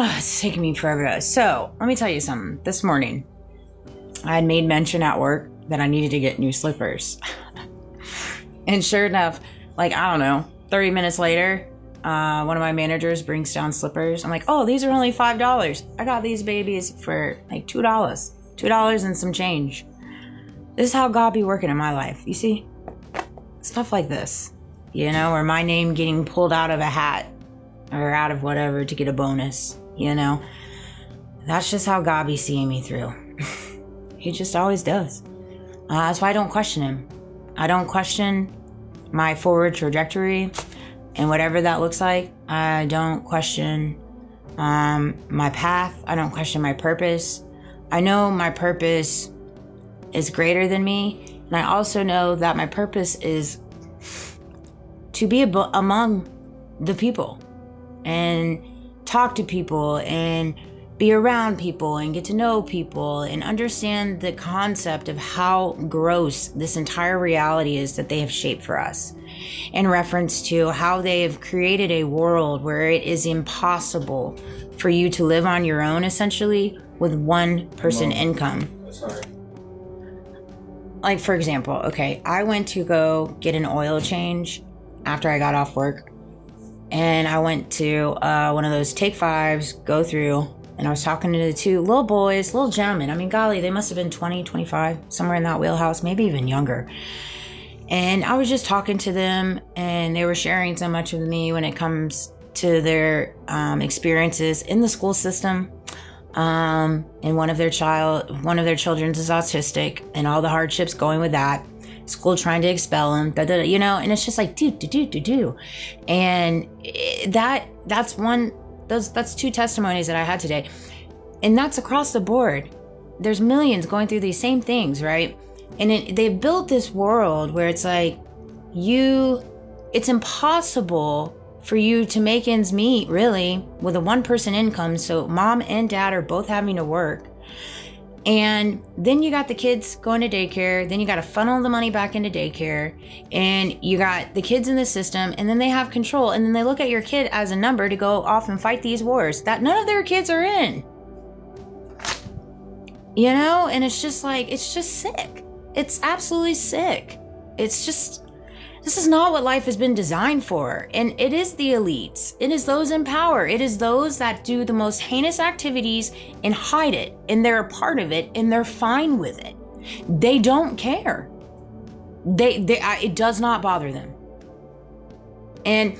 It's taking me forever. So let me tell you something. This morning, I had made mention at work that I needed to get new slippers. And sure enough, like, I don't know, 30 minutes later, one of my managers brings down slippers. I'm like, oh, these are only $5. I got these babies for like $2. $2 and some change. This is how God be working in my life. You see? Stuff like this. You know, or my name getting pulled out of a hat or out of whatever to get a bonus. You know? That's just how God be seeing me through. He just always does. That's why I don't question him. I don't question my forward trajectory and whatever that looks like. I don't question my path. I don't question my purpose. I know my purpose is greater than me. And I also know that my purpose is to be among the people and talk to people and be around people and get to know people and understand the concept of how gross this entire reality is that they have shaped for us, in reference to how they have created a world where it is impossible for you to live on your own, essentially, with one person income. Sorry. Like, for example, okay, I went to go get an oil change after I got off work, and I went to one of those Take 5s, go through, and I was talking to the two little boys, little gentlemen. I mean, golly, they must have been 20, 25, somewhere in that wheelhouse, maybe even younger. And I was just talking to them, and they were sharing so much with me when it comes to their experiences in the school system. And one of their children is autistic, and all the hardships going with that. School trying to expel him, you know, and it's just like do. And that's two testimonies that I had today. And that's across the board. There's millions going through these same things, right? And they've built this world where it's like, it's impossible for you to make ends meet, really, with a one-person income. So mom and dad are both having to work. And then you got the kids going to daycare. Then you got to funnel the money back into daycare. And you got the kids in the system. And then they have control. And then they look at your kid as a number to go off and fight these wars that none of their kids are in. You know? And it's just like, it's just sick. It's absolutely sick. It's just, this is not what life has been designed for. And it is the elites. It is those in power. It is those that do the most heinous activities and hide it. And they're a part of it. And they're fine with it. They don't care. It does not bother them. And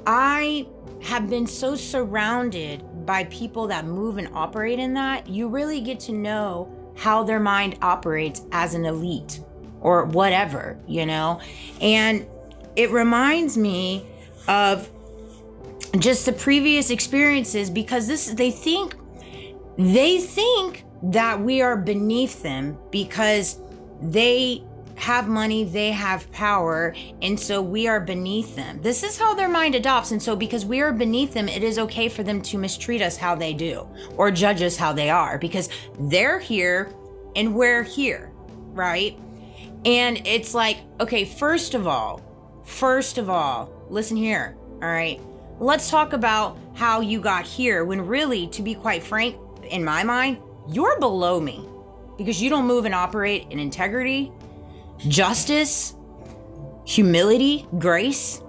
I have been so surrounded by people that move and operate in that, you really get to know how their mind operates as an elite or whatever, you know? And it reminds me of just the previous experiences, because they think that we are beneath them because they have money, they have power, and so we are beneath them. This is how their mind adopts. And so because we are beneath them, it is okay for them to mistreat us how they do or judge us how they are, because they're here and we're here, right? And it's like, okay, first of all, listen here, all right? Let's talk about how you got here, when really, to be quite frank, in my mind, you're below me because you don't move and operate in integrity, justice, humility, grace,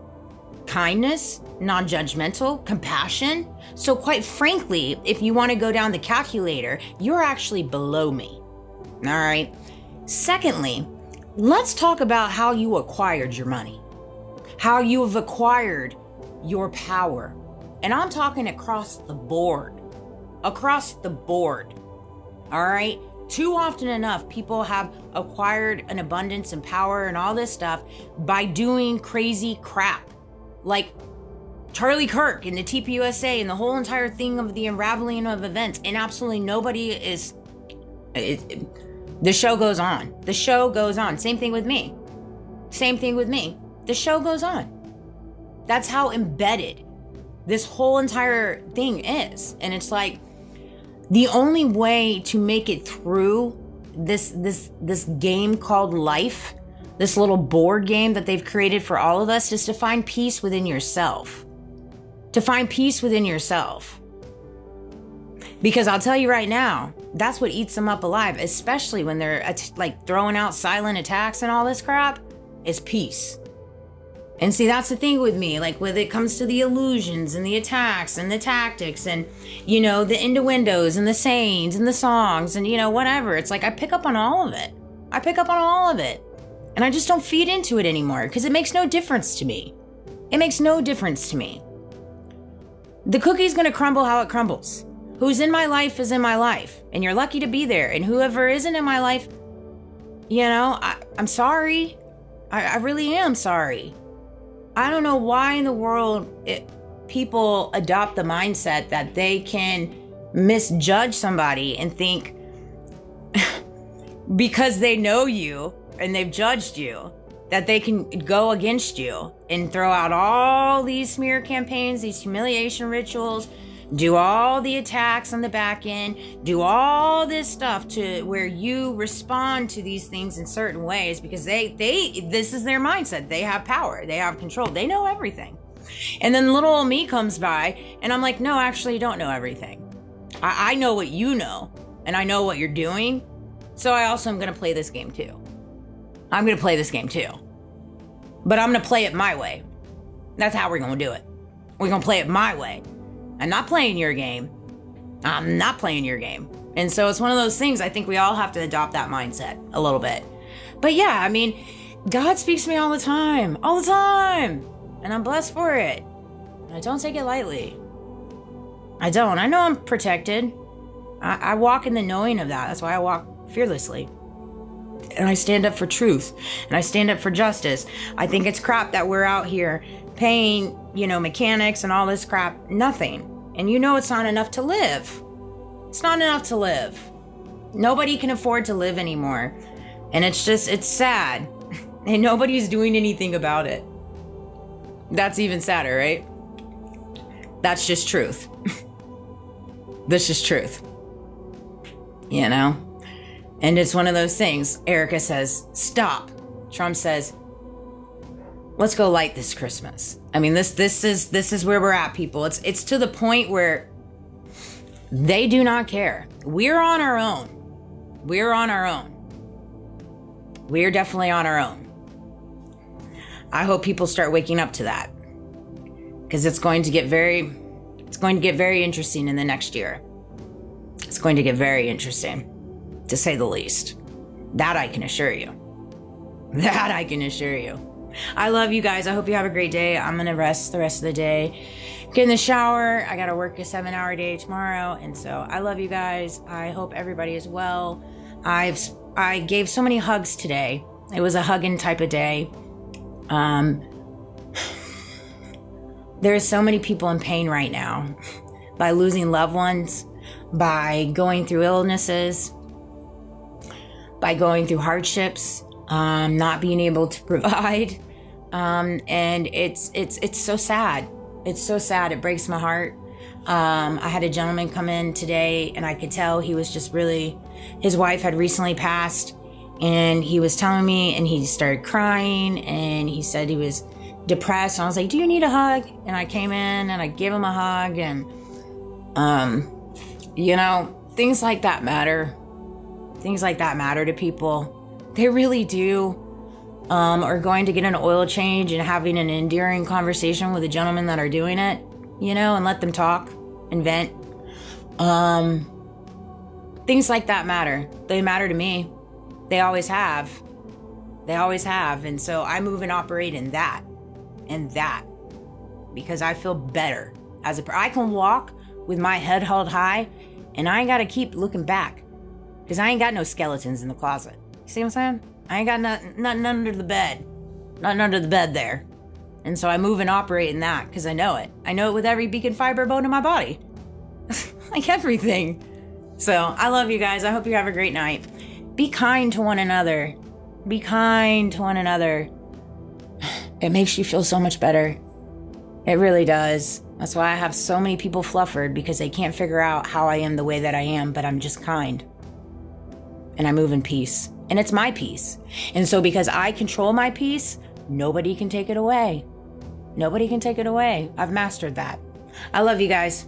kindness, non-judgmental, compassion. So quite frankly, if you want to go down the calculator, you're actually below me. All right. Secondly, let's talk about how you acquired your money, how you have acquired your power. And I'm talking across the board. All right. Too often enough, people have acquired an abundance and power and all this stuff by doing crazy crap. Like Charlie Kirk and the TPUSA and the whole entire thing of the unraveling of events. And absolutely nobody is... the show goes on. The show goes on. Same thing with me. The show goes on. That's how embedded this whole entire thing is. And it's like, the only way to make it through this game called life, this little board game that they've created for all of us, is to find peace within yourself. Because I'll tell you right now, that's what eats them up alive, especially when they're like throwing out silent attacks and all this crap, is peace. And see, that's the thing with me, like when it comes to the illusions and the attacks and the tactics and, you know, the innuendos and the sayings and the songs and, you know, whatever. It's like I pick up on all of it. I pick up on all of it. And I just don't feed into it anymore because it makes no difference to me. It makes no difference to me. The cookie's going to crumble how it crumbles. Who's in my life is in my life. And you're lucky to be there. And whoever isn't in my life, you know, I'm sorry. I really am sorry. I don't know why in the world people adopt the mindset that they can misjudge somebody and think because they know you and they've judged you that they can go against you and throw out all these smear campaigns, these humiliation rituals, do all the attacks on the back end, do all this stuff to where you respond to these things in certain ways because this is their mindset. They have power, they have control, they know everything. And then little old me comes by and I'm like, no, actually you don't know everything. I know what you know and I know what you're doing. So I also am going to play this game too. I'm going to play this game too. But I'm going to play it my way. That's how we're going to do it. We're going to play it my way. I'm not playing your game. I'm not playing your game. And so it's one of those things, I think we all have to adopt that mindset a little bit. But yeah, I mean, God speaks to me all the time. And I'm blessed for it. And I don't take it lightly. I don't. I know I'm protected. I walk in the knowing of that. That's why I walk fearlessly. And I stand up for truth. And I stand up for justice. I think it's crap that we're out here paying, you know, mechanics and all this crap, nothing. And you know it's not enough to live. It's not enough to live. Nobody can afford to live anymore. And it's sad. And nobody's doing anything about it. That's even sadder, right? That's just truth. That's just truth. You know? And it's one of those things. Erica says, stop. Trump says, let's go light this Christmas. I mean, this is where we're at, people. It's to the point where they do not care. We're on our own. We're on our own. We're definitely on our own. I hope people start waking up to that. Because it's going to get very interesting in the next year. It's going to get very interesting, to say the least. That I can assure you. That I can assure you. I love you guys. I hope you have a great day. I'm going to rest the rest of the day. Get in the shower. I got to work a 7-hour day tomorrow. And so I love you guys. I hope everybody is well. I gave so many hugs today. It was a hugging type of day. There's so many people in pain right now by losing loved ones, by going through illnesses, by going through hardships, not being able to provide. And it's so sad. It's so sad. It breaks my heart. I had a gentleman come in today and I could tell he was just really, his wife had recently passed and he was telling me and he started crying and he said he was depressed. And I was like, do you need a hug? And I came in and I gave him a hug and, you know, things like that matter. Things like that matter to people. They really do. Or going to get an oil change and having an endearing conversation with the gentlemen that are doing it, you know, and let them talk and vent. Things like that matter. They matter to me. They always have. They always have. And so I move and operate in that and that because I feel better as I can walk with my head held high and I ain't got to keep looking back because I ain't got no skeletons in the closet. You see what I'm saying? I ain't got nothing under the bed. Nothing under the bed there. And so I move and operate in that because I know it. I know it with every beacon fiber bone in my body. Like everything. So I love you guys. I hope you have a great night. Be kind to one another. Be kind to one another. It makes you feel so much better. It really does. That's why I have so many people fluffered because they can't figure out how I am the way that I am, but I'm just kind. And I move in peace. And it's my peace. And so because I control my peace, nobody can take it away. Nobody can take it away. I've mastered that. I love you guys.